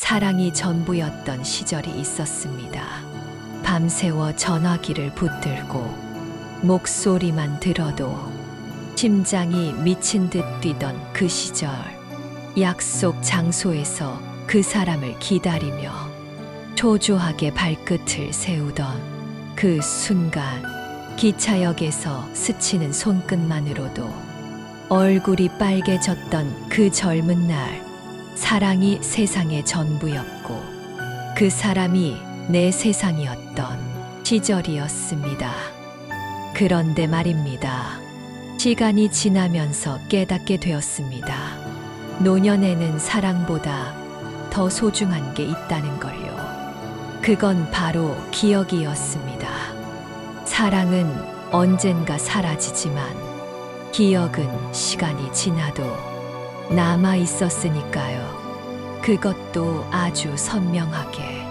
사랑이 전부였던 시절이 있었습니다. 밤새워 전화기를 붙들고 목소리만 들어도 심장이 미친 듯 뛰던 그 시절, 약속 장소에서 그 사람을 기다리며 초조하게 발끝을 세우던 그 순간, 기차역에서 스치는 손끝만으로도 얼굴이 빨개졌던 그 젊은 날, 사랑이 세상의 전부였고 그 사람이 내 세상이었던 시절이었습니다. 그런데 말입니다. 시간이 지나면서 깨닫게 되었습니다. 노년에는 사랑보다 더 소중한 게 있다는 걸요. 그건 바로 기억이었습니다. 사랑은 언젠가 사라지지만 기억은 시간이 지나도 남아 있었으니까요. 그것도 아주 선명하게.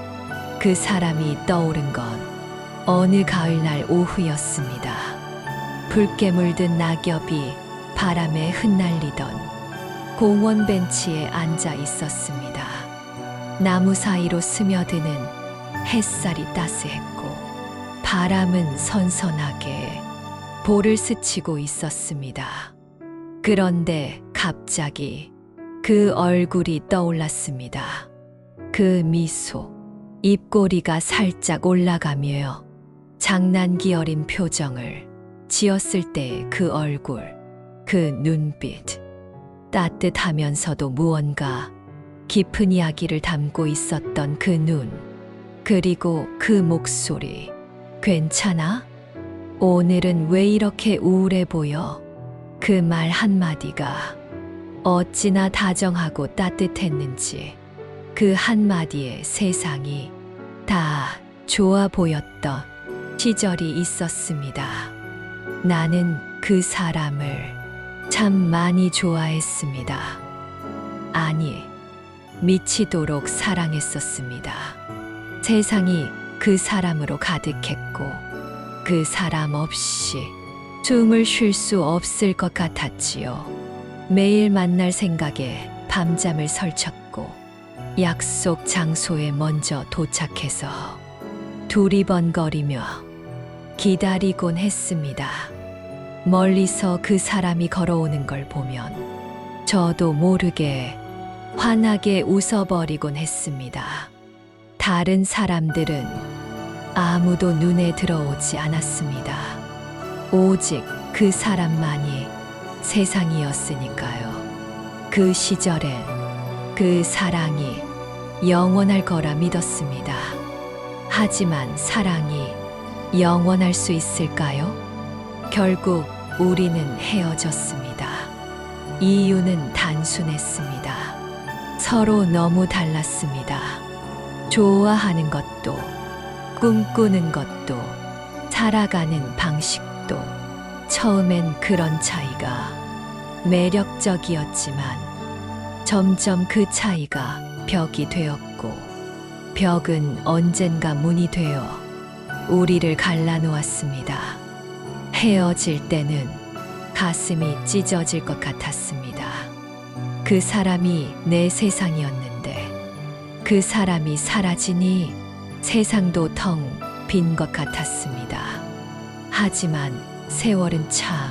그 사람이 떠오른 건 어느 가을날 오후였습니다. 붉게 물든 낙엽이 바람에 흩날리던 공원 벤치에 앉아 있었습니다. 나무 사이로 스며드는 햇살이 따스했고 바람은 선선하게 볼을 스치고 있었습니다. 그런데 갑자기 그 얼굴이 떠올랐습니다. 그 미소, 입꼬리가 살짝 올라가며 장난기 어린 표정을 지었을 때의 그 얼굴, 그 눈빛. 따뜻하면서도 무언가 깊은 이야기를 담고 있었던 그 눈, 그리고 그 목소리. 괜찮아? 오늘은 왜 이렇게 우울해 보여? 그 말 한마디가 어찌나 다정하고 따뜻했는지, 그 한마디에 세상이 다 좋아 보였던 시절이 있었습니다. 나는 그 사람을 참 많이 좋아했습니다. 아니, 미치도록 사랑했었습니다. 세상이 그 사람으로 가득했고 그 사람 없이 숨을 쉴 수 없을 것 같았지요. 매일 만날 생각에 밤잠을 설쳤고 약속 장소에 먼저 도착해서 두리번거리며 기다리곤 했습니다. 멀리서 그 사람이 걸어오는 걸 보면 저도 모르게 환하게 웃어버리곤 했습니다. 다른 사람들은 아무도 눈에 들어오지 않았습니다. 오직 그 사람만이 세상이었으니까요. 그 시절엔 그 사랑이 영원할 거라 믿었습니다. 하지만 사랑이 영원할 수 있을까요? 결국 우리는 헤어졌습니다. 이유는 단순했습니다. 서로 너무 달랐습니다. 좋아하는 것도, 꿈꾸는 것도, 살아가는 방식도. 처음엔 그런 차이가 매력적이었지만 점점 그 차이가 벽이 되었고 벽은 언젠가 문이 되어 우리를 갈라놓았습니다. 헤어질 때는 가슴이 찢어질 것 같았습니다. 그 사람이 내 세상이었는데 그 사람이 사라지니 세상도 텅 빈 것 같았습니다. 하지만 세월은 참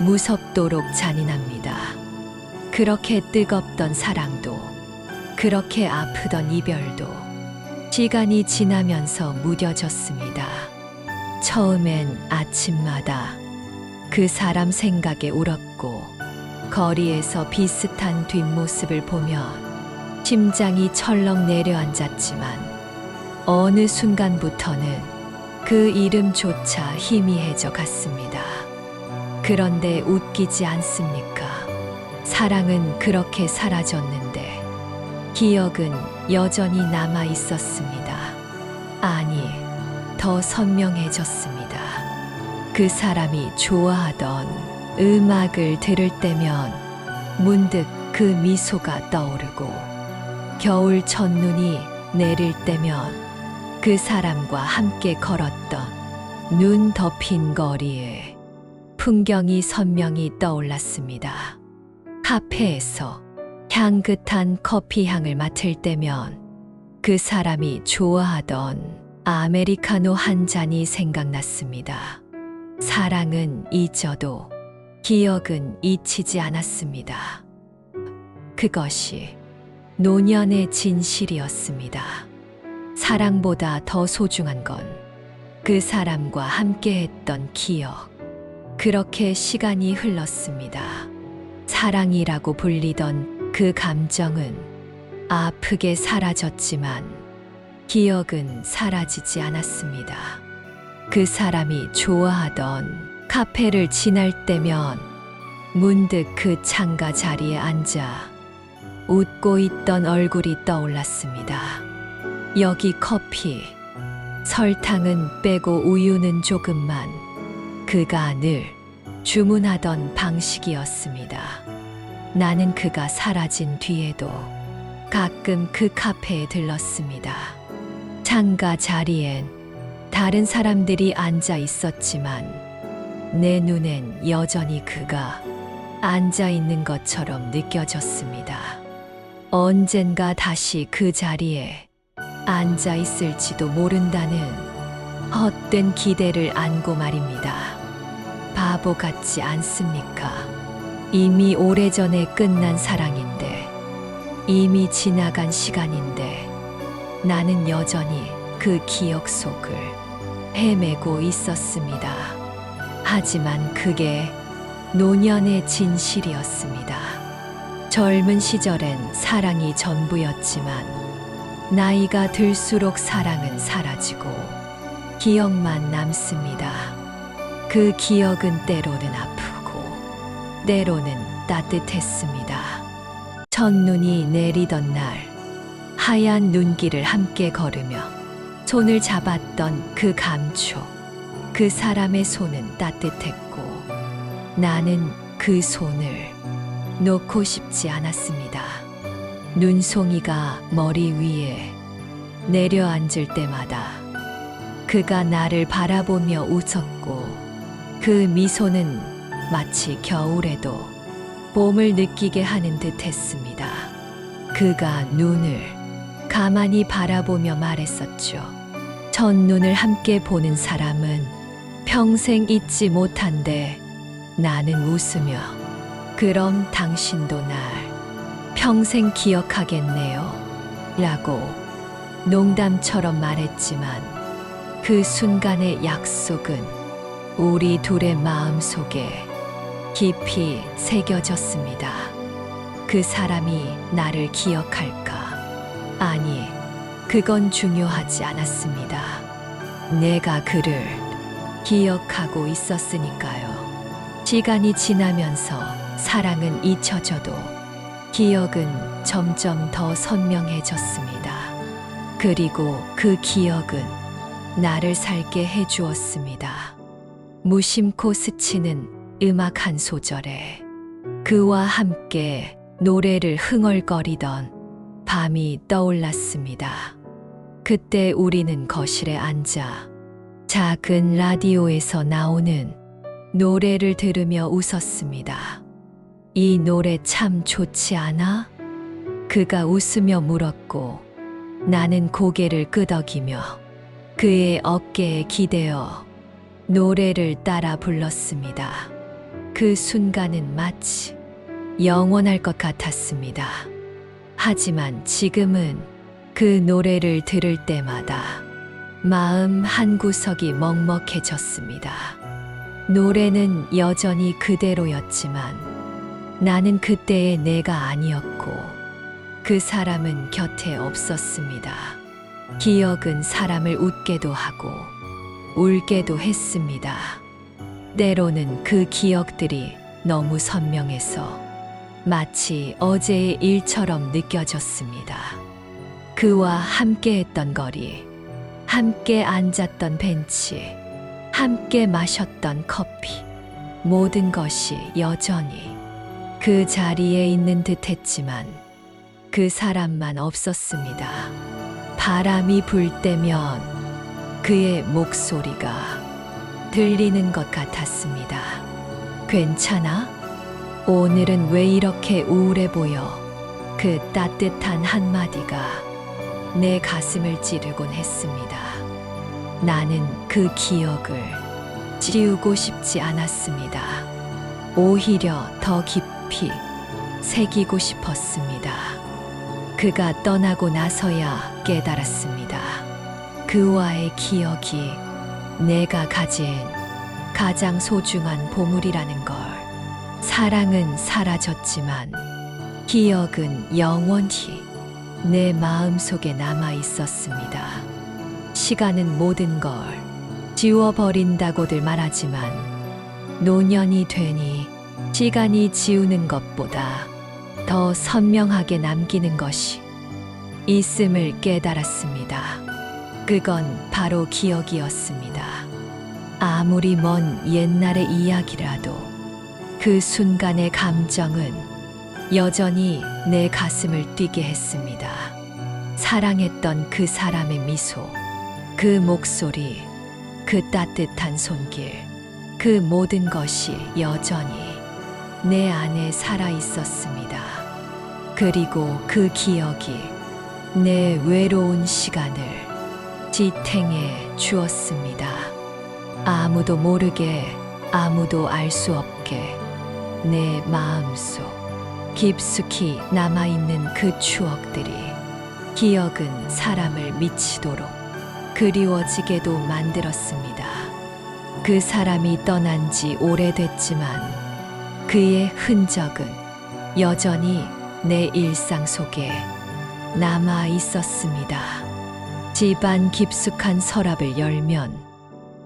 무섭도록 잔인합니다. 그렇게 뜨겁던 사랑도, 그렇게 아프던 이별도 시간이 지나면서 무뎌졌습니다. 처음엔 아침마다 그 사람 생각에 울었고 거리에서 비슷한 뒷모습을 보면 심장이 철렁 내려앉았지만 어느 순간부터는 그 이름조차 희미해져 갔습니다. 그런데 웃기지 않습니까? 사랑은 그렇게 사라졌는데 기억은 여전히 남아 있었습니다. 아니, 더 선명해졌습니다. 그 사람이 좋아하던 음악을 들을 때면 문득 그 미소가 떠오르고 겨울 첫눈이 내릴 때면 그 사람과 함께 걸었던 눈 덮인 거리에 풍경이 선명히 떠올랐습니다. 카페에서 향긋한 커피 향을 맡을 때면 그 사람이 좋아하던 아메리카노 한 잔이 생각났습니다. 사랑은 잊어도 기억은 잊히지 않았습니다. 그것이 노년의 진실이었습니다. 사랑보다 더 소중한 건 그 사람과 함께했던 기억. 그렇게 시간이 흘렀습니다. 사랑이라고 불리던 그 감정은 아프게 사라졌지만 기억은 사라지지 않았습니다. 그 사람이 좋아하던 카페를 지날 때면 문득 그 창가 자리에 앉아 웃고 있던 얼굴이 떠올랐습니다. 여기 커피, 설탕은 빼고 우유는 조금만. 그가 늘 주문하던 방식이었습니다. 나는 그가 사라진 뒤에도 가끔 그 카페에 들렀습니다. 창가 자리엔 다른 사람들이 앉아 있었지만 내 눈엔 여전히 그가 앉아 있는 것처럼 느껴졌습니다. 언젠가 다시 그 자리에 앉아 있을지도 모른다는 헛된 기대를 안고 말입니다. 바보 같지 않습니까? 이미 오래전에 끝난 사랑인데, 이미 지나간 시간인데, 나는 여전히 그 기억 속을 헤매고 있었습니다. 하지만 그게 노년의 진실이었습니다. 젊은 시절엔 사랑이 전부였지만, 나이가 들수록 사랑은 사라지고 기억만 남습니다. 그 기억은 때로는 아프고 때로는 따뜻했습니다. 첫눈이 내리던 날 하얀 눈길을 함께 걸으며 손을 잡았던 그 감촉, 그 사람의 손은 따뜻했고 나는 그 손을 놓고 싶지 않았습니다. 눈송이가 머리 위에 내려앉을 때마다 그가 나를 바라보며 웃었고 그 미소는 마치 겨울에도 봄을 느끼게 하는 듯 했습니다. 그가 눈을 가만히 바라보며 말했었죠. 첫눈을 함께 보는 사람은 평생 잊지 못한대. 나는 웃으며 그럼 당신도 날 평생 기억하겠네요. 라고 농담처럼 말했지만 그 순간의 약속은 우리 둘의 마음 속에 깊이 새겨졌습니다. 그 사람이 나를 기억할까? 아니, 그건 중요하지 않았습니다. 내가 그를 기억하고 있었으니까요. 시간이 지나면서 사랑은 잊혀져도 기억은 점점 더 선명해졌습니다. 그리고 그 기억은 나를 살게 해주었습니다. 무심코 스치는 음악 한 소절에 그와 함께 노래를 흥얼거리던 밤이 떠올랐습니다. 그때 우리는 거실에 앉아 작은 라디오에서 나오는 노래를 들으며 웃었습니다. 이 노래 참 좋지 않아? 그가 웃으며 물었고 나는 고개를 끄덕이며 그의 어깨에 기대어 노래를 따라 불렀습니다. 그 순간은 마치 영원할 것 같았습니다. 하지만 지금은 그 노래를 들을 때마다 마음 한구석이 먹먹해졌습니다. 노래는 여전히 그대로였지만 나는 그때의 내가 아니었고 그 사람은 곁에 없었습니다. 기억은 사람을 웃게도 하고 울게도 했습니다. 때로는 그 기억들이 너무 선명해서 마치 어제의 일처럼 느껴졌습니다. 그와 함께했던 거리, 함께 앉았던 벤치, 함께 마셨던 커피, 모든 것이 여전히 그 자리에 있는 듯 했지만 그 사람만 없었습니다. 바람이 불 때면 그의 목소리가 들리는 것 같았습니다. 괜찮아? 오늘은 왜 이렇게 우울해 보여? 그 따뜻한 한마디가 내 가슴을 찌르곤 했습니다. 나는 그 기억을 지우고 싶지 않았습니다. 오히려 더 깊이 새기고 싶었습니다. 그가 떠나고 나서야 깨달았습니다. 그와의 기억이 내가 가진 가장 소중한 보물이라는 걸. 사랑은 사라졌지만 기억은 영원히 내 마음속에 남아 있었습니다. 시간은 모든 걸 지워버린다고들 말하지만 노년이 되니 시간이 지우는 것보다 더 선명하게 남기는 것이 있음을 깨달았습니다. 그건 바로 기억이었습니다. 아무리 먼 옛날의 이야기라도 그 순간의 감정은 여전히 내 가슴을 뛰게 했습니다. 사랑했던 그 사람의 미소, 그 목소리, 그 따뜻한 손길, 그 모든 것이 여전히 내 안에 살아 있었습니다. 그리고 그 기억이 내 외로운 시간을 지탱해 주었습니다. 아무도 모르게, 아무도 알 수 없게 내 마음속 깊숙이 남아있는 그 추억들이 기억은 사람을 미치도록 그리워지게도 만들었습니다. 그 사람이 떠난 지 오래됐지만 그의 흔적은 여전히 내 일상 속에 남아 있었습니다. 집안 깊숙한 서랍을 열면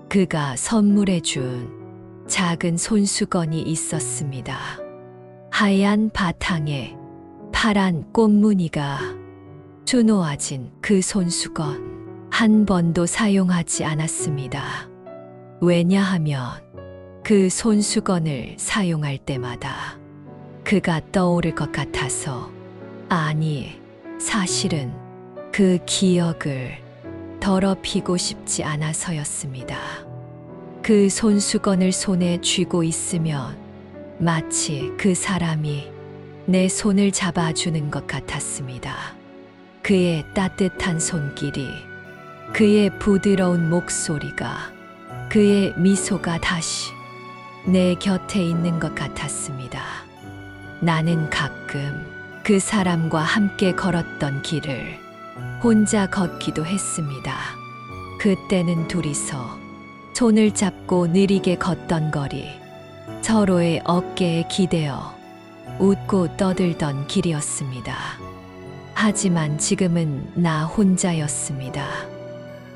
그가 선물해 준 작은 손수건이 있었습니다. 하얀 바탕에 파란 꽃무늬가 수놓아진 그 손수건. 한 번도 사용하지 않았습니다. 왜냐하면 그 손수건을 사용할 때마다 그가 떠오를 것 같아서, 아니, 사실은 그 기억을 더럽히고 싶지 않아서였습니다. 그 손수건을 손에 쥐고 있으면 마치 그 사람이 내 손을 잡아주는 것 같았습니다. 그의 따뜻한 손길이, 그의 부드러운 목소리가, 그의 미소가 다시 내 곁에 있는 것 같았습니다. 나는 가끔 그 사람과 함께 걸었던 길을 혼자 걷기도 했습니다. 그때는 둘이서 손을 잡고 느리게 걷던 거리, 서로의 어깨에 기대어 웃고 떠들던 길이었습니다. 하지만 지금은 나 혼자였습니다.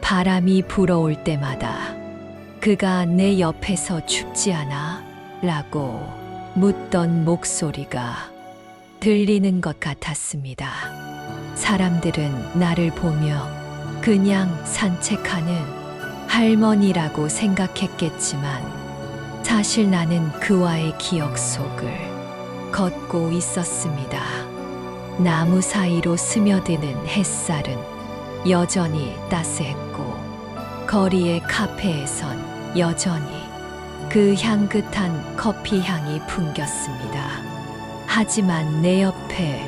바람이 불어올 때마다 그가 내 옆에서 춥지 않아? 라고 묻던 목소리가 들리는 것 같았습니다. 사람들은 나를 보며 그냥 산책하는 할머니라고 생각했겠지만 사실 나는 그와의 기억 속을 걷고 있었습니다. 나무 사이로 스며드는 햇살은 여전히 따스했고 거리의 카페에선 여전히 그 향긋한 커피 향이 풍겼습니다. 하지만 내 옆에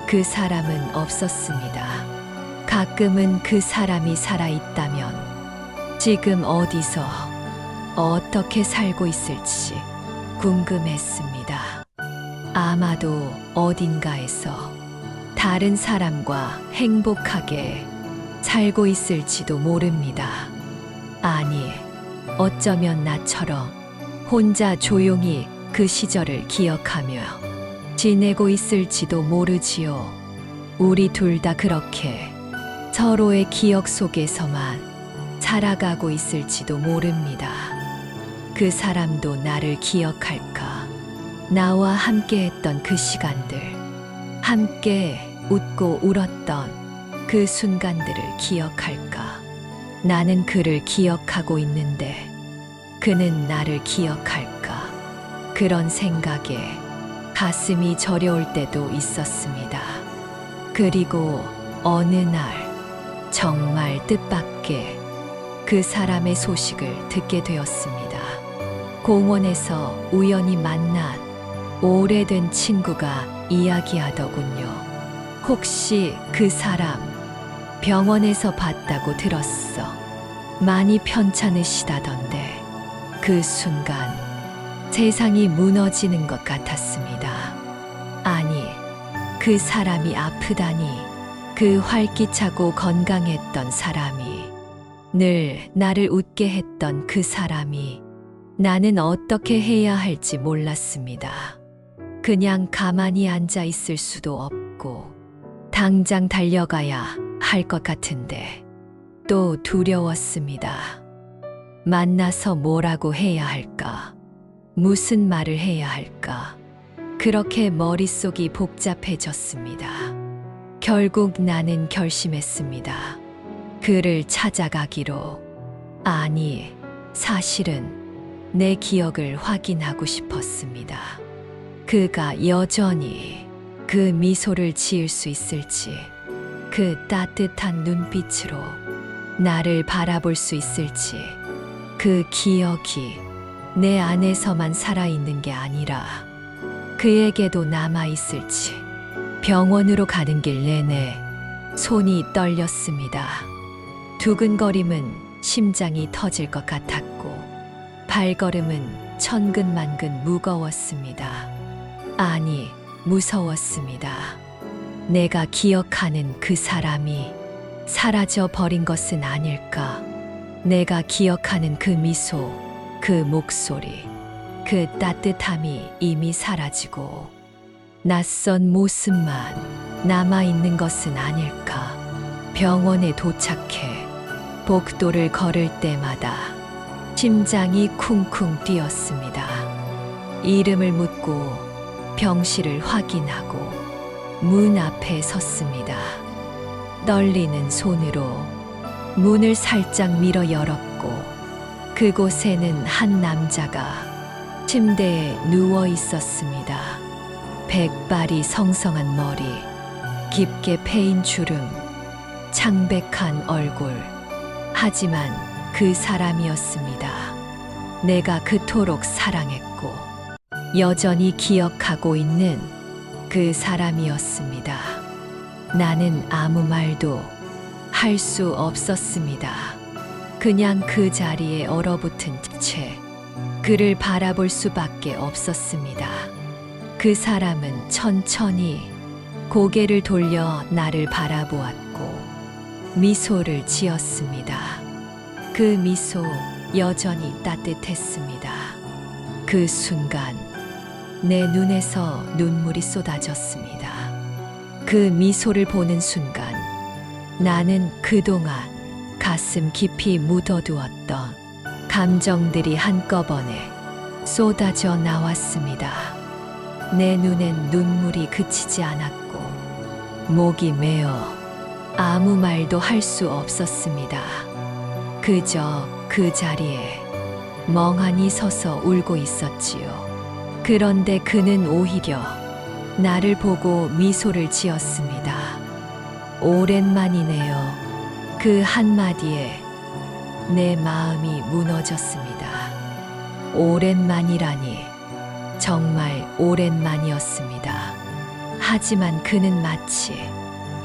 그 사람은 없었습니다. 가끔은 그 사람이 살아있다면 지금 어디서 어떻게 살고 있을지 궁금했습니다. 아마도 어딘가에서 다른 사람과 행복하게 살고 있을지도 모릅니다. 아니, 어쩌면 나처럼 혼자 조용히 그 시절을 기억하며 지내고 있을지도 모르지요. 우리 둘 다 그렇게 서로의 기억 속에서만 살아가고 있을지도 모릅니다. 그 사람도 나를 기억할까? 나와 함께 했던 그 시간들, 함께 웃고 울었던 그 순간들을 기억할까? 나는 그를 기억하고 있는데 그는 나를 기억할까? 그런 생각에 가슴이 저려올 때도 있었습니다. 그리고 어느 날 정말 뜻밖의 그 사람의 소식을 듣게 되었습니다. 공원에서 우연히 만난 오래된 친구가 이야기하더군요. 혹시 그 사람 병원에서 봤다고 들었어. 많이 편찮으시다던데. 그 순간 세상이 무너지는 것 같았습니다. 아니, 그 사람이 아프다니. 그 활기차고 건강했던 사람이, 늘 나를 웃게 했던 그 사람이, 나는 어떻게 해야 할지 몰랐습니다. 그냥 가만히 앉아 있을 수도 없고, 당장 달려가야 할 것 같은데, 또 두려웠습니다. 만나서 뭐라고 해야 할까? 무슨 말을 해야 할까? 그렇게 머릿속이 복잡해졌습니다. 결국 나는 결심했습니다. 그를 찾아가기로. 아니, 사실은 내 기억을 확인하고 싶었습니다. 그가 여전히 그 미소를 지을 수 있을지, 그 따뜻한 눈빛으로 나를 바라볼 수 있을지, 그 기억이 내 안에서만 살아있는 게 아니라 그에게도 남아있을지. 병원으로 가는 길 내내 손이 떨렸습니다. 두근거림은 심장이 터질 것 같았고, 발걸음은 천근만근 무거웠습니다. 아니, 무서웠습니다. 내가 기억하는 그 사람이 사라져 버린 것은 아닐까. 내가 기억하는 그 미소, 그 목소리, 그 따뜻함이 이미 사라지고 낯선 모습만 남아있는 것은 아닐까. 병원에 도착해 복도를 걸을 때마다 심장이 쿵쿵 뛰었습니다. 이름을 묻고 병실을 확인하고 문 앞에 섰습니다. 떨리는 손으로 문을 살짝 밀어 열었고, 그곳에는 한 남자가 침대에 누워 있었습니다. 백발이 성성한 머리, 깊게 패인 주름, 창백한 얼굴. 하지만 그 사람이었습니다. 내가 그토록 사랑했고 여전히 기억하고 있는 그 사람이었습니다. 나는 아무 말도 할 수 없었습니다. 그냥 그 자리에 얼어붙은 채 그를 바라볼 수밖에 없었습니다. 그 사람은 천천히 고개를 돌려 나를 바라보았고 미소를 지었습니다. 그 미소 여전히 따뜻했습니다. 그 순간 내 눈에서 눈물이 쏟아졌습니다. 그 미소를 보는 순간 나는 그동안 가슴 깊이 묻어두었던 감정들이 한꺼번에 쏟아져 나왔습니다. 내 눈엔 눈물이 그치지 않았고 목이 메어 아무 말도 할 수 없었습니다. 그저 그 자리에 멍하니 서서 울고 있었지요. 그런데 그는 오히려 나를 보고 미소를 지었습니다. 오랜만이네요. 그 한마디에 내 마음이 무너졌습니다. 오랜만이라니, 정말 오랜만이었습니다. 하지만 그는 마치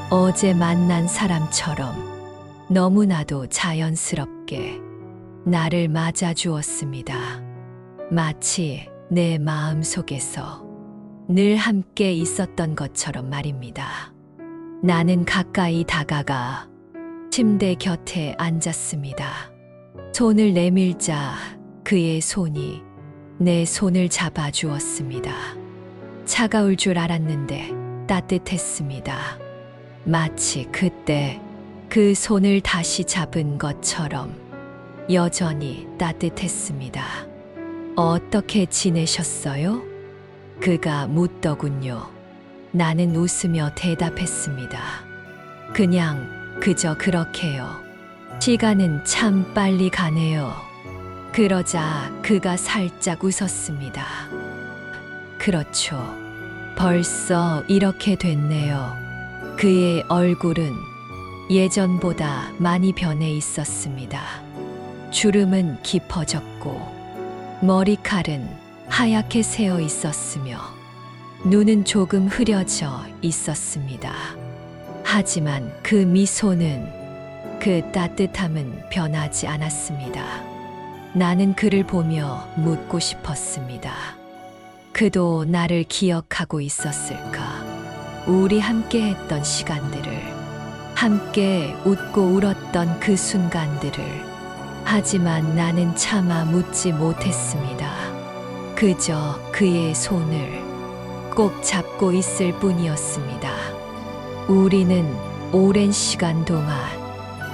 어제 만난 사람처럼 너무나도 자연스럽게 나를 맞아주었습니다. 마치 내 마음 속에서 늘 함께 있었던 것처럼 말입니다. 나는 가까이 다가가 침대 곁에 앉았습니다. 손을 내밀자 그의 손이 내 손을 잡아주었습니다. 차가울 줄 알았는데 따뜻했습니다. 마치 그때 그 손을 다시 잡은 것처럼 여전히 따뜻했습니다. 어떻게 지내셨어요? 그가 묻더군요. 나는 웃으며 대답했습니다. 그저 그렇게요. 시간은 참 빨리 가네요. 그러자 그가 살짝 웃었습니다. 그렇죠. 벌써 이렇게 됐네요. 그의 얼굴은 예전보다 많이 변해 있었습니다. 주름은 깊어졌고 머리칼은 하얗게 새어 있었으며 눈은 조금 흐려져 있었습니다. 하지만 그 미소는, 그 따뜻함은 변하지 않았습니다. 나는 그를 보며 묻고 싶었습니다. 그도 나를 기억하고 있었을까? 우리 함께 했던 시간들을, 함께 웃고 울었던 그 순간들을. 하지만 나는 차마 묻지 못했습니다. 그저 그의 손을 꼭 잡고 있을 뿐이었습니다. 우리는 오랜 시간 동안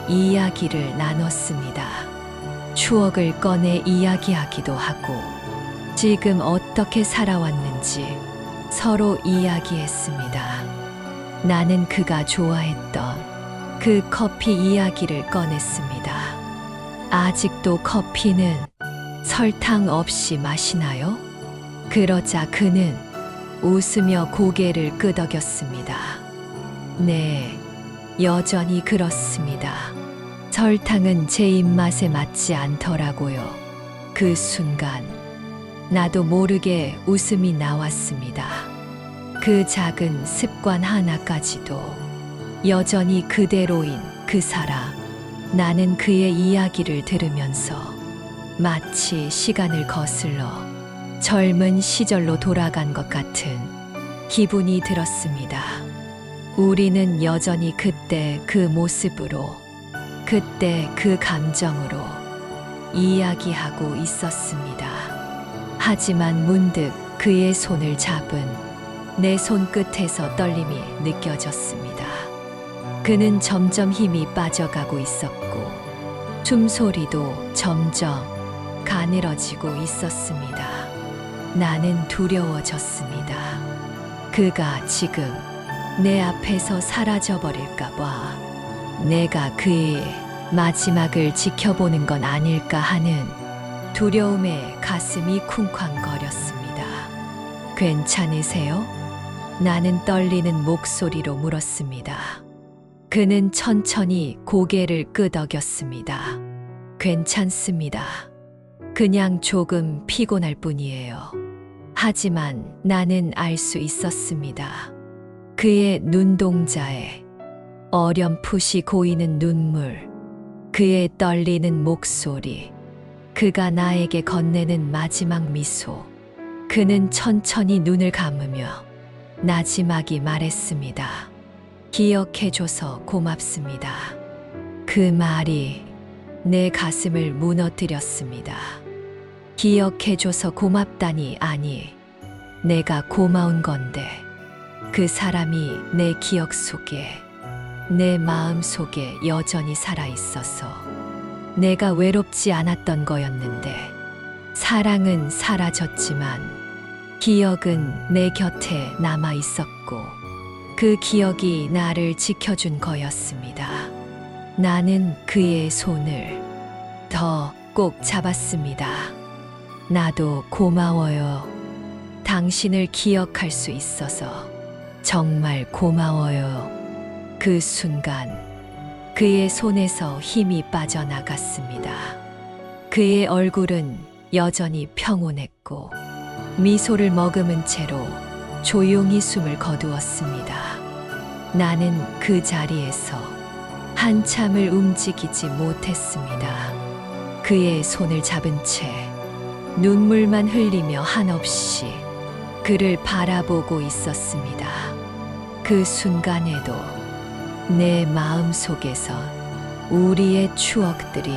이야기를 나눴습니다. 추억을 꺼내 이야기하기도 하고, 지금 어떻게 살아왔는지 서로 이야기했습니다. 나는 그가 좋아했던 그 커피 이야기를 꺼냈습니다. 아직도 커피는 설탕 없이 마시나요? 그러자 그는 웃으며 고개를 끄덕였습니다. 네, 여전히 그렇습니다. 설탕은 제 입맛에 맞지 않더라고요. 그 순간 나도 모르게 웃음이 나왔습니다. 그 작은 습관 하나까지도 여전히 그대로인 그 사람. 나는 그의 이야기를 들으면서 마치 시간을 거슬러 젊은 시절로 돌아간 것 같은 기분이 들었습니다. 우리는 여전히 그때 그 모습으로, 그때 그 감정으로 이야기하고 있었습니다. 하지만 문득 그의 손을 잡은 내 손끝에서 떨림이 느껴졌습니다. 그는 점점 힘이 빠져가고 있었고, 숨소리도 점점 가늘어지고 있었습니다. 나는 두려워졌습니다. 그가 지금 내 앞에서 사라져버릴까봐, 내가 그의 마지막을 지켜보는 건 아닐까 하는 두려움에 가슴이 쿵쾅거렸습니다. 괜찮으세요? 나는 떨리는 목소리로 물었습니다. 그는 천천히 고개를 끄덕였습니다. 괜찮습니다. 그냥 조금 피곤할 뿐이에요. 하지만 나는 알 수 있었습니다. 그의 눈동자에 어렴풋이 고이는 눈물, 그의 떨리는 목소리, 그가 나에게 건네는 마지막 미소. 그는 천천히 눈을 감으며 나지막이 말했습니다. 기억해줘서 고맙습니다. 그 말이 내 가슴을 무너뜨렸습니다. 기억해줘서 고맙다니, 아니, 내가 고마운 건데, 그 사람이 내 기억 속에, 내 마음 속에 여전히 살아있어서 내가 외롭지 않았던 거였는데, 사랑은 사라졌지만 기억은 내 곁에 남아있었고, 그 기억이 나를 지켜준 거였습니다. 나는 그의 손을 더 꼭 잡았습니다. 나도 고마워요. 당신을 기억할 수 있어서 정말 고마워요. 그 순간 그의 손에서 힘이 빠져나갔습니다. 그의 얼굴은 여전히 평온했고, 미소를 머금은 채로 조용히 숨을 거두었습니다. 나는 그 자리에서 한참을 움직이지 못했습니다. 그의 손을 잡은 채 눈물만 흘리며 한없이 그를 바라보고 있었습니다. 그 순간에도 내 마음 속에서 우리의 추억들이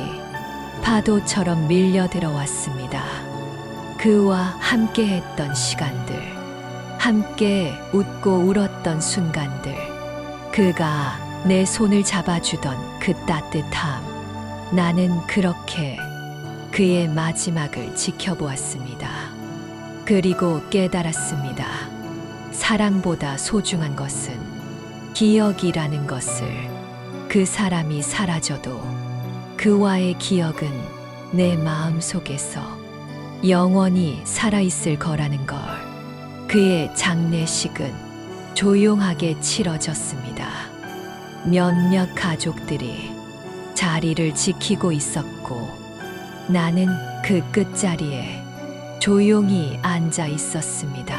파도처럼 밀려 들어왔습니다. 그와 함께했던 시간들, 함께 웃고 울었던 순간들, 그가 내 손을 잡아주던 그 따뜻함. 나는 그렇게 그의 마지막을 지켜보았습니다. 그리고 깨달았습니다. 사랑보다 소중한 것은 기억이라는 것을. 그 사람이 사라져도 그와의 기억은 내 마음 속에서 영원히 살아있을 거라는 걸. 그의 장례식은 조용하게 치러졌습니다. 몇몇 가족들이 자리를 지키고 있었고, 나는 그 끝자리에 조용히 앉아 있었습니다.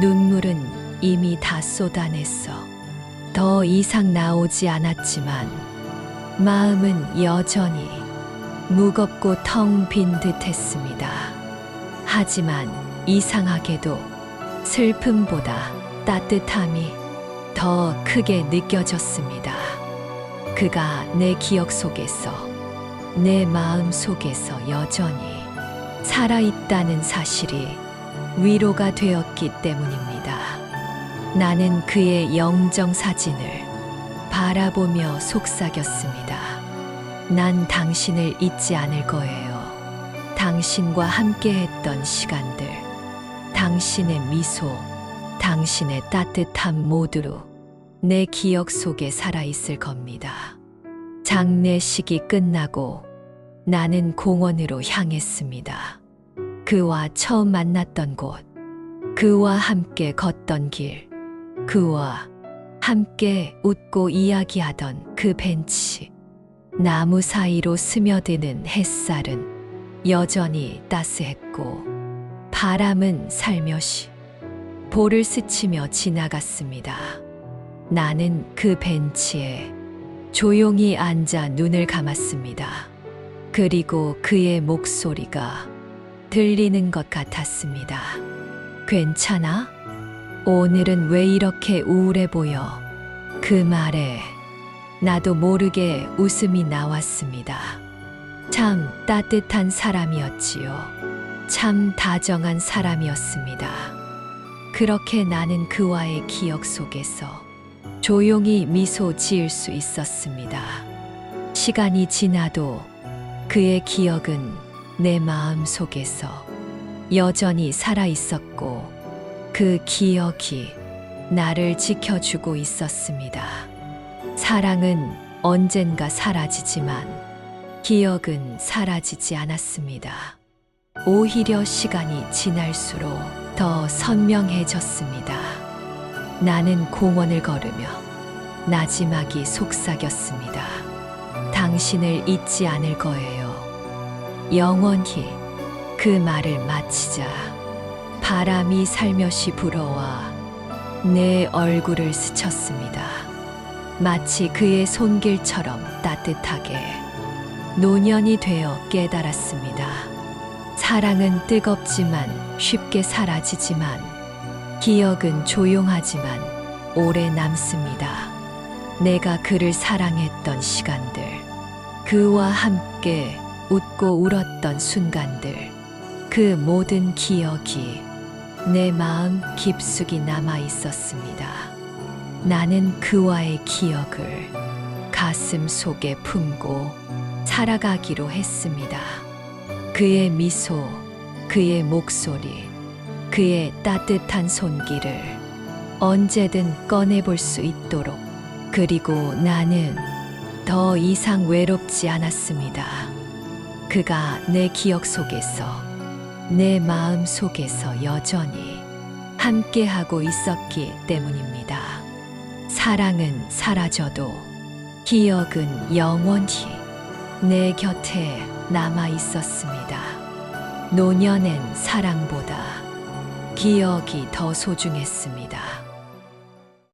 눈물은 이미 다 쏟아냈어. 더 이상 나오지 않았지만 마음은 여전히 무겁고 텅 빈 듯했습니다. 하지만 이상하게도 슬픔보다 따뜻함이 더 크게 느껴졌습니다. 그가 내 기억 속에서, 내 마음 속에서 여전히 살아있다는 사실이 위로가 되었기 때문입니다. 나는 그의 영정 사진을 바라보며 속삭였습니다. 난 당신을 잊지 않을 거예요. 당신과 함께했던 시간들, 당신의 미소, 당신의 따뜻함 모두로 내 기억 속에 살아있을 겁니다. 장례식이 끝나고 나는 공원으로 향했습니다. 그와 처음 만났던 곳, 그와 함께 걷던 길, 그와 함께 웃고 이야기하던 그 벤치, 나무 사이로 스며드는 햇살은 여전히 따스했고 바람은 살며시 볼을 스치며 지나갔습니다. 나는 그 벤치에 조용히 앉아 눈을 감았습니다. 그리고 그의 목소리가 들리는 것 같았습니다. 괜찮아? 오늘은 왜 이렇게 우울해 보여? 그 말에 나도 모르게 웃음이 나왔습니다. 참 따뜻한 사람이었지요. 참 다정한 사람이었습니다. 그렇게 나는 그와의 기억 속에서 조용히 미소 지을 수 있었습니다. 시간이 지나도 그의 기억은 내 마음 속에서 여전히 살아 있었고 그 기억이 나를 지켜주고 있었습니다. 사랑은 언젠가 사라지지만 기억은 사라지지 않았습니다. 오히려 시간이 지날수록 더 선명해졌습니다. 나는 공원을 걸으며 나지막이 속삭였습니다. 당신을 잊지 않을 거예요. 영원히. 그 말을 마치자 바람이 살며시 불어와 내 얼굴을 스쳤습니다. 마치 그의 손길처럼 따뜻하게 노년이 되어 깨달았습니다. 사랑은 뜨겁지만 쉽게 사라지지만 기억은 조용하지만 오래 남습니다. 내가 그를 사랑했던 시간들, 그와 함께 웃고 울었던 순간들, 그 모든 기억이 내 마음 깊숙이 남아 있었습니다. 나는 그와의 기억을 가슴 속에 품고 살아가기로 했습니다. 그의 미소, 그의 목소리, 그의 따뜻한 손길을 언제든 꺼내볼 수 있도록. 그리고 나는 더 이상 외롭지 않았습니다. 그가 내 기억 속에서, 내 마음 속에서 여전히 함께하고 있었기 때문입니다. 사랑은 사라져도 기억은 영원히 내 곁에 남아 있었습니다. 노년엔 사랑보다 기억이 더 소중했습니다.